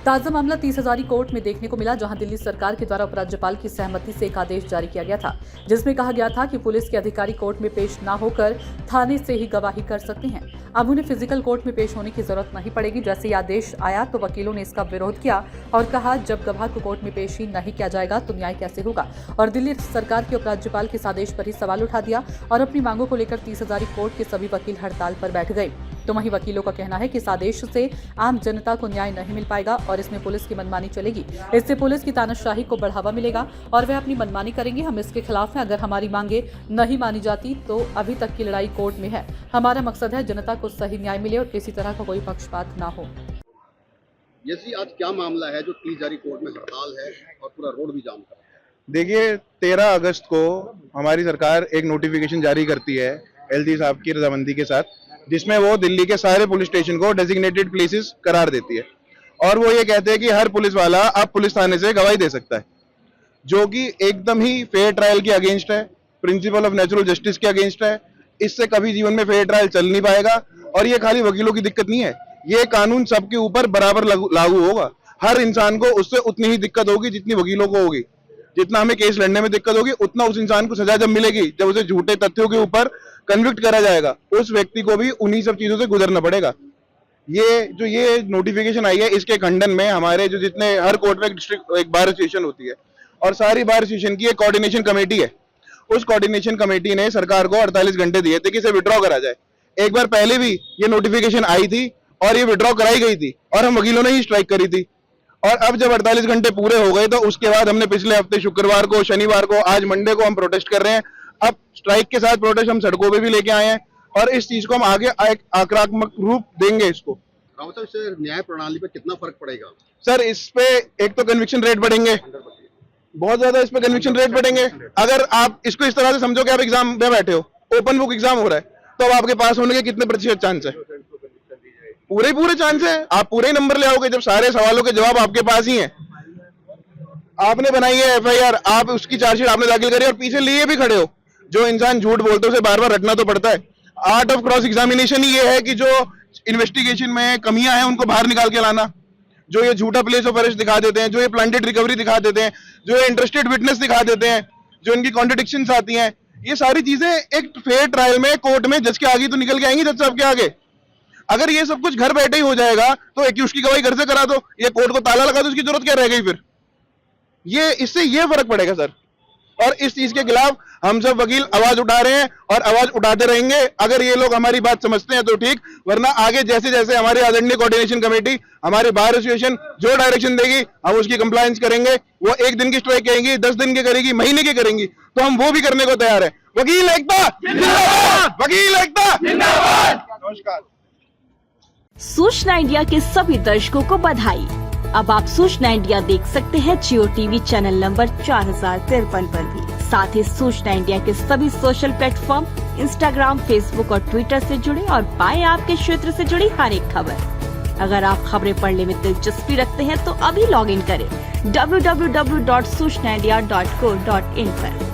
ताजा मामला 30,000 कोर्ट में देखने को मिला, जहां दिल्ली सरकार के द्वारा उपराज्यपाल की सहमति से एक आदेश जारी किया गया था, जिसमें कहा गया था कि पुलिस के अधिकारी कोर्ट में पेश न होकर थाने से ही गवाही कर सकते हैं। अब उन्हें फिजिकल कोर्ट में पेश होने की जरूरत नहीं पड़ेगी। जैसे ही आदेश आया तो वकीलों ने इसका विरोध किया और कहा, जब गवाह को कोर्ट में पेश ही नहीं किया जाएगा तो न्याय कैसे होगा। और दिल्ली सरकार के उपराज्यपाल के इस आदेश पर ही सवाल उठा दिया और अपनी मांगों को लेकर 30,000 कोर्ट के सभी वकील हड़ताल पर बैठ गए। तो वहीं वकीलों का कहना है कि इस आदेश से आम जनता को न्याय नहीं मिल पाएगा और इसमें पुलिस की मनमानी चलेगी। इससे पुलिस की तानाशाही को बढ़ावा मिलेगा और वे अपनी मनमानी करेंगे। हम इसके खिलाफ हैं। अगर हमारी मांगे नहीं मानी जाती तो अभी तक की लड़ाई कोर्ट में है। हमारा मकसद है जनता को सही न्याय मिले और किसी तरह का कोई पक्षपात ना हो। जैसी आज क्या मामला है जो 30,000 कोर्ट में हड़ताल है और पूरा रोड भी जाम कर? देखिए, 13 अगस्त को हमारी सरकार एक नोटिफिकेशन जारी करती है एलजी साहब की रजामंदी के साथ, जिसमें वो दिल्ली के सारे पुलिस स्टेशन को डेजिग्नेटेड प्लेसेस करार देती है और वो ये कहते हैं कि हर पुलिस वाला अब पुलिस थाने से गवाही दे सकता है, जो कि एकदम ही फेयर ट्रायल के अगेंस्ट है, प्रिंसिपल ऑफ नेचुरल जस्टिस के अगेंस्ट है। इससे कभी जीवन में फेयर ट्रायल चल नहीं पाएगा। और ये खाली वकीलों की दिक्कत नहीं है, ये कानून सबके ऊपर बराबर लागू होगा। हर इंसान को उससे उतनी ही दिक्कत होगी जितनी वकीलों को होगी। जितना हमें केस लड़ने में दिक्कत होगी, उतना उस इंसान को सजा जब मिलेगी, जब उसे झूठे तथ्यों के ऊपर कन्विक्ट करा जाएगा, उस व्यक्ति को भी उन्हीं सब चीजों से गुजरना पड़ेगा। ये नोटिफिकेशन आई है, इसके खंडन में हमारे जो जितने हर कोर्ट में एक बार एसोसिएशन होती है और सारी बार एसोसिएशन की एक कोऑर्डिनेशन कमेटी है। उस कोऑर्डिनेशन कमेटी ने सरकार को 48 घंटे दिए थे कि इसे विड्रॉ करा जाए। एक बार पहले भी ये नोटिफिकेशन आई थी और ये विड्रॉ कराई गई थी और हम वकीलों ने ही स्ट्राइक करी थी। और अब जब 48 घंटे पूरे हो गए तो उसके बाद हमने पिछले हफ्ते शुक्रवार को, शनिवार को, आज मंडे को हम प्रोटेस्ट कर रहे हैं। अब स्ट्राइक के साथ प्रोटेस्ट हम सड़कों पे भी लेके आए हैं और इस चीज को हम आगे एक आक्रामक रूप देंगे। इसको रावत साहब, इससे न्याय प्रणाली पे कितना फर्क पड़ेगा? सर, इस पे एक तो कन्विक्शन रेट बढ़ेंगे, बहुत ज्यादा इस पे कन्विक्शन रेट बढ़ेंगे। अगर आप इसको इस तरह से समझो कि आप एग्जाम में बैठे हो, ओपन बुक एग्जाम हो रहा है, तो अब आपके पास होने के कितने प्रतिशत चांस है? पूरे चांस है, आप पूरे ही नंबर ले आओगे जब सारे सवालों के जवाब आपके पास ही हैं। आपने बनाई है एफआईआर, आप उसकी चार्जशीट आपने दाखिल करी और पीछे लिए भी खड़े हो। जो इंसान झूठ बोलते उसे बार बार रटना तो पड़ता है। आर्ट ऑफ क्रॉस एग्जामिनेशन ही ये है कि जो इन्वेस्टिगेशन में कमियां हैं उनको बाहर निकाल के लाना। जो ये झूठा प्लेस ऑफ अरेस्ट दिखा देते हैं, जो ये प्लांटेड रिकवरी दिखा देते हैं, जो ये इंटरेस्टेड विटनेस दिखा देते हैं, जो इनकी कॉन्ट्रडिक्शंस आती हैं, ये सारी चीजें एक फेयर ट्रायल में कोर्ट में जज के आगे तो निकल के आएंगी, जज साहब के आगे। अगर ये सब कुछ घर बैठे ही हो जाएगा तो एक्यूज की गवाही घर से करा दो, ये कोर्ट को ताला लगा दो, उसकी जरूरत क्या रह गई फिर? इससे ये फर्क पड़ेगा सर। और इस चीज के खिलाफ हम सब वकील आवाज उठा रहे हैं और आवाज उठाते रहेंगे। अगर ये लोग हमारी बात समझते हैं तो ठीक, वरना आगे जैसे जैसे हमारी आदरणीय कोऑर्डिनेशन कमेटी, हमारी बार एसोसिएशन जो डायरेक्शन देगी हम उसकी कंप्लायंस करेंगे। वो 1 दिन की स्ट्राइक करेंगी, 10 दिन की करेगी, महीने की करेंगी, तो हम वो भी करने को तैयार है। वकील एकता जिंदाबाद, वकील एकता जिंदाबाद। नमस्कार। सूचना इंडिया के सभी दर्शकों को बधाई। अब आप सूचना इंडिया देख सकते हैं जियो टीवी चैनल नंबर 4053 पर भी। साथ ही सूचना इंडिया के सभी सोशल प्लेटफॉर्म इंस्टाग्राम, फेसबुक और ट्विटर से जुड़े और पाएं आपके क्षेत्र से जुड़ी हर एक खबर। अगर आप खबरें पढ़ने में दिलचस्पी रखते हैं तो अभी लॉग इन करें www.सूचनाindia.co.in पर।